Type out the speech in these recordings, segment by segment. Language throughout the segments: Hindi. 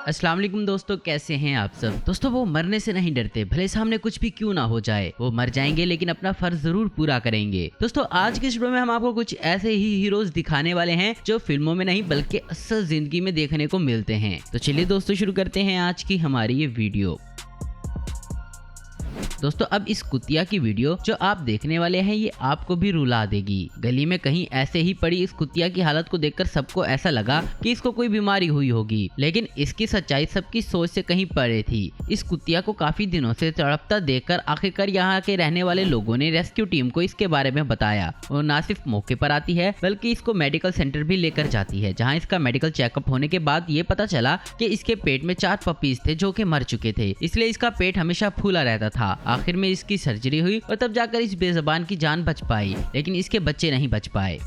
अस्सलाम वालेकुम दोस्तों, कैसे हैं आप सब। दोस्तों वो मरने से नहीं डरते, भले सामने कुछ भी क्यों ना हो जाए। वो मर जाएंगे लेकिन अपना फर्ज जरूर पूरा करेंगे। दोस्तों आज की इस वीडियो में हम आपको कुछ ऐसे ही हीरोज दिखाने वाले हैं जो फिल्मों में नहीं बल्कि असल जिंदगी में देखने को मिलते हैं। तो चलिए दोस्तों शुरू करते हैं आज की हमारी ये वीडियो। दोस्तों अब इस कुतिया की वीडियो जो आप देखने वाले हैं ये आपको भी रुला देगी। गली में कहीं ऐसे ही पड़ी इस कुतिया की हालत को देखकर सबको ऐसा लगा कि इसको कोई बीमारी हुई होगी, लेकिन इसकी सच्चाई सबकी सोच से कहीं परे थी। इस कुतिया को काफी दिनों से तड़पता देखकर आखिरकार यहाँ के रहने वाले लोगों ने रेस्क्यू टीम को इसके बारे में बताया और न सिर्फ मौके पर आती है बल्कि इसको मेडिकल सेंटर भी लेकर जाती है, जहाँ इसका मेडिकल चेकअप होने के बाद ये पता चला कि इसके पेट में 4 पपीज थे जो कि मर चुके थे, इसलिए इसका पेट हमेशा फूला रहता था। आखिर में इसकी सर्जरी हुई और तब जाकर इस बेज़बान की जान बच पाई, लेकिन इसके बच्चे नहीं बच पाए।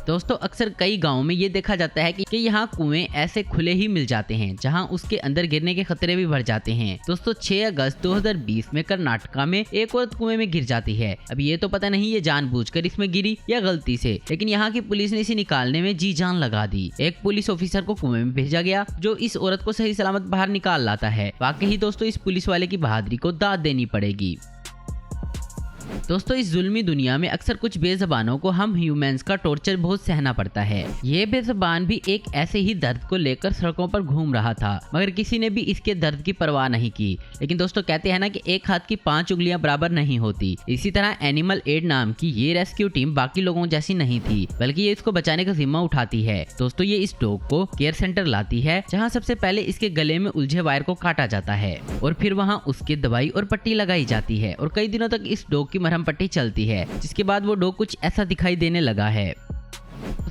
दोस्तों अक्सर कई गांवों में ये देखा जाता है कि यहाँ कुएं ऐसे खुले ही मिल जाते हैं जहां उसके अंदर गिरने के खतरे भी बढ़ जाते हैं। दोस्तों 6 अगस्त 2020 में कर्नाटका में एक औरत कुएं में गिर जाती है। अब ये तो पता नहीं ये जानबूझकर इसमें गिरी या गलती से, लेकिन यहाँ की पुलिस ने इसे निकालने में जी जान लगा दी। एक पुलिस ऑफिसर को कुएं में भेजा गया जो इस औरत को सही सलामत बाहर निकाल लाता है। वाकई दोस्तों इस पुलिस वाले की बहादुरी को दाद देनी पड़ेगी। दोस्तों इस जुल्मी दुनिया में अक्सर कुछ बेज़बानों को हम ह्यूमंस का टॉर्चर बहुत सहना पड़ता है। ये बेज़बान भी एक ऐसे ही दर्द को लेकर सड़कों पर घूम रहा था, मगर किसी ने भी इसके दर्द की परवाह नहीं की। लेकिन दोस्तों कहते हैं ना कि एक हाथ की 5 उंगलियां बराबर नहीं होती। इसी तरह एनिमल एड नाम की ये रेस्क्यू टीम बाकी लोगों जैसी नहीं थी, बल्कि ये इसको बचाने का जिम्मा उठाती है। दोस्तों ये इस डॉग को केयर सेंटर लाती है, जहाँ सबसे पहले इसके गले में उलझे वायर को काटा जाता है और फिर वहाँ उसकी दवाई और पट्टी लगाई जाती है और कई दिनों तक इस डॉग की मरहम पट्टी चलती है, जिसके बाद वो डॉग कुछ ऐसा दिखाई देने लगा है।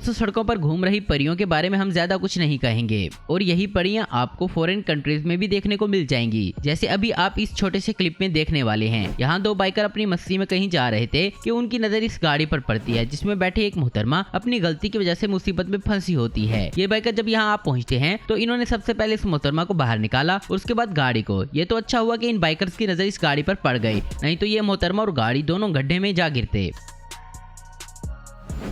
तो सड़कों पर घूम रही परियों के बारे में हम ज्यादा कुछ नहीं कहेंगे और यही परियां आपको फॉरेन कंट्रीज में भी देखने को मिल जाएंगी, जैसे अभी आप इस छोटे से क्लिप में देखने वाले हैं। यहाँ 2 बाइकर अपनी मस्ती में कहीं जा रहे थे कि उनकी नजर इस गाड़ी पर पड़ती है जिसमें बैठे एक मोहतरमा अपनी गलती की वजह से मुसीबत में फंसी होती है। ये बाइकर जब यहाँ आप पहुँचते हैं तो इन्होंने सबसे पहले इस मोहतरमा को बाहर निकाला और उसके बाद गाड़ी को। ये तो अच्छा हुआ कि इन बाइकर्स की नजर इस गाड़ी पर पड़ गई, नहीं तो ये मोहतरमा और गाड़ी दोनों गड्ढे में जा गिरते।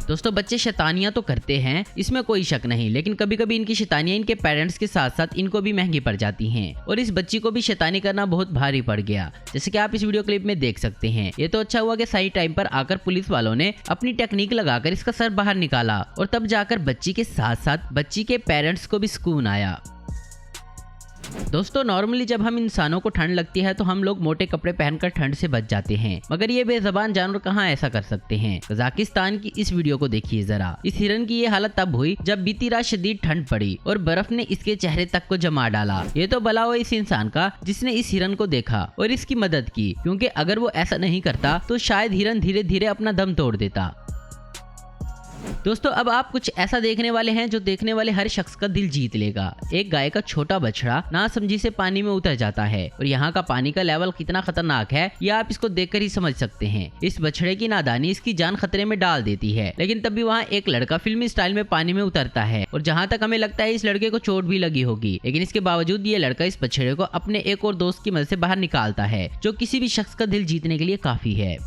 दोस्तों बच्चे शैतानियां तो करते हैं, इसमें कोई शक नहीं, लेकिन कभी कभी इनकी शैतानियां इनके पेरेंट्स के साथ साथ इनको भी महंगी पड़ जाती हैं और इस बच्ची को भी शैतानी करना बहुत भारी पड़ गया, जैसे कि आप इस वीडियो क्लिप में देख सकते हैं। ये तो अच्छा हुआ कि सही टाइम पर आकर पुलिस वालों ने अपनी टेक्निक लगाकर इसका सर बाहर निकाला और तब जाकर बच्ची के साथ साथ बच्ची के पेरेंट्स को भी सुकून आया। दोस्तों नॉर्मली जब हम इंसानों को ठंड लगती है तो हम लोग मोटे कपड़े पहनकर ठंड से बच जाते हैं, मगर ये बेज़बान जानवर कहाँ ऐसा कर सकते हैं। कजाकिस्तान की इस वीडियो को देखिए जरा। इस हिरन की ये हालत तब हुई जब बीती रात शदीद ठंड पड़ी और बर्फ ने इसके चेहरे तक को जमा डाला। ये तो भला हो इस इंसान का जिसने इस हिरन को देखा और इसकी मदद की, क्योंकि अगर वो ऐसा नहीं करता तो शायद हिरन धीरे धीरे अपना दम तोड़ देता। दोस्तों अब आप कुछ ऐसा देखने वाले हैं जो देखने वाले हर शख्स का दिल जीत लेगा। एक गाय का छोटा बछड़ा ना समझी से पानी में उतर जाता है और यहाँ का पानी का लेवल कितना खतरनाक है ये आप इसको देखकर ही समझ सकते हैं। इस बछड़े की नादानी इसकी जान खतरे में डाल देती है, लेकिन तब भी वहाँ एक लड़का फिल्मी स्टाइल में पानी में उतरता है और जहाँ तक हमें लगता है इस लड़के को चोट भी लगी होगी, लेकिन इसके बावजूद ये लड़का इस बछड़े को अपने एक और दोस्त की मदद से बाहर निकालता है, जो किसी भी शख्स का दिल जीतने के लिए काफी है।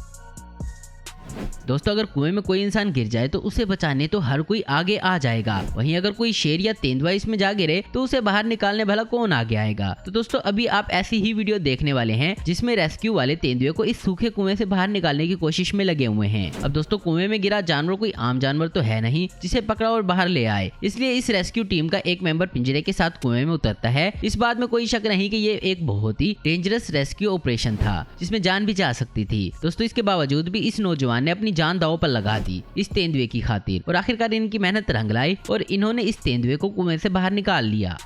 दोस्तों अगर कुएं में कोई इंसान गिर जाए तो उसे बचाने तो हर कोई आगे आ जाएगा, वहीं अगर कोई शेर या तेंदुआ इसमें जा गिरे तो उसे बाहर निकालने भला कौन आगे आएगा। तो दोस्तों अभी आप ऐसी ही वीडियो देखने वाले हैं जिसमें रेस्क्यू वाले तेंदुए को इस सूखे कुएं से बाहर निकालने की कोशिश में लगे हुए हैं। अब दोस्तों कुएं में गिरा जानवर कोई आम जानवर तो है नहीं जिसे पकड़ा और बाहर ले आए, इसलिए इस रेस्क्यू टीम का एक मेंबर पिंजरे के साथ कुएं में उतरता है। इस बात में कोई शक नहीं कि ये एक बहुत ही डेंजरस रेस्क्यू ऑपरेशन था जिसमें जान भी जा सकती थी। दोस्तों इसके बावजूद भी इस नौजवान ने अपनी जान दांव पर लगा दी इस तेंदुए की खातिर और आखिरकार इनकी मेहनत रंग लाई और इन्होंने इस तेंदुए को कुएं से बाहर निकाल लिया।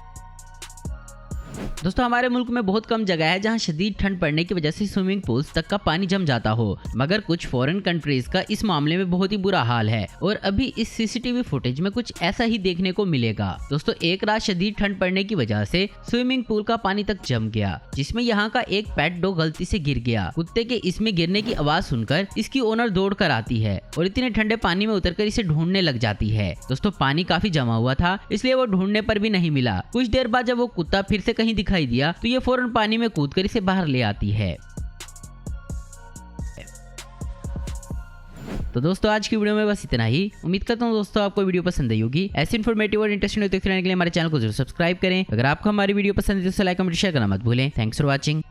दोस्तों हमारे मुल्क में बहुत कम जगह है जहां शदीद ठंड पड़ने की वजह से स्विमिंग पूल्स तक का पानी जम जाता हो, मगर कुछ फॉरेन कंट्रीज का इस मामले में बहुत ही बुरा हाल है और अभी इस सीसीटीवी फुटेज में कुछ ऐसा ही देखने को मिलेगा। दोस्तों एक रात शदीद ठंड पड़ने की वजह से स्विमिंग पूल का पानी तक जम गया, जिसमें यहाँ का एक पेट डॉग गलती से गिर गया। कुत्ते के इसमें गिरने की आवाज सुनकर इसकी ओनर दौड़ कर आती है और इतने ठंडे पानी में उतरकर इसे ढूंढने लग जाती है। दोस्तों पानी काफी जमा हुआ था, इसलिए वो ढूंढने पर भी नहीं मिला। कुछ देर बाद जब वो कुत्ता फिर से कहीं दिखाई दिया तो ये फौरन पानी में कूदकर इसे बाहर ले आती है। तो दोस्तों आज की वीडियो में बस इतना ही। उम्मीद करता हूँ दोस्तों आपको वीडियो पसंद आई होगी। ऐसे इन्फॉर्मेटिव और इंटरेस्टिंग देखते रहने के लिए हमारे चैनल को जरूर सब्सक्राइब करें। अगर आपको हमारी वीडियो पसंद है तो लाइक कमेंट शेयर करना मत भूलें। Thanks for watching.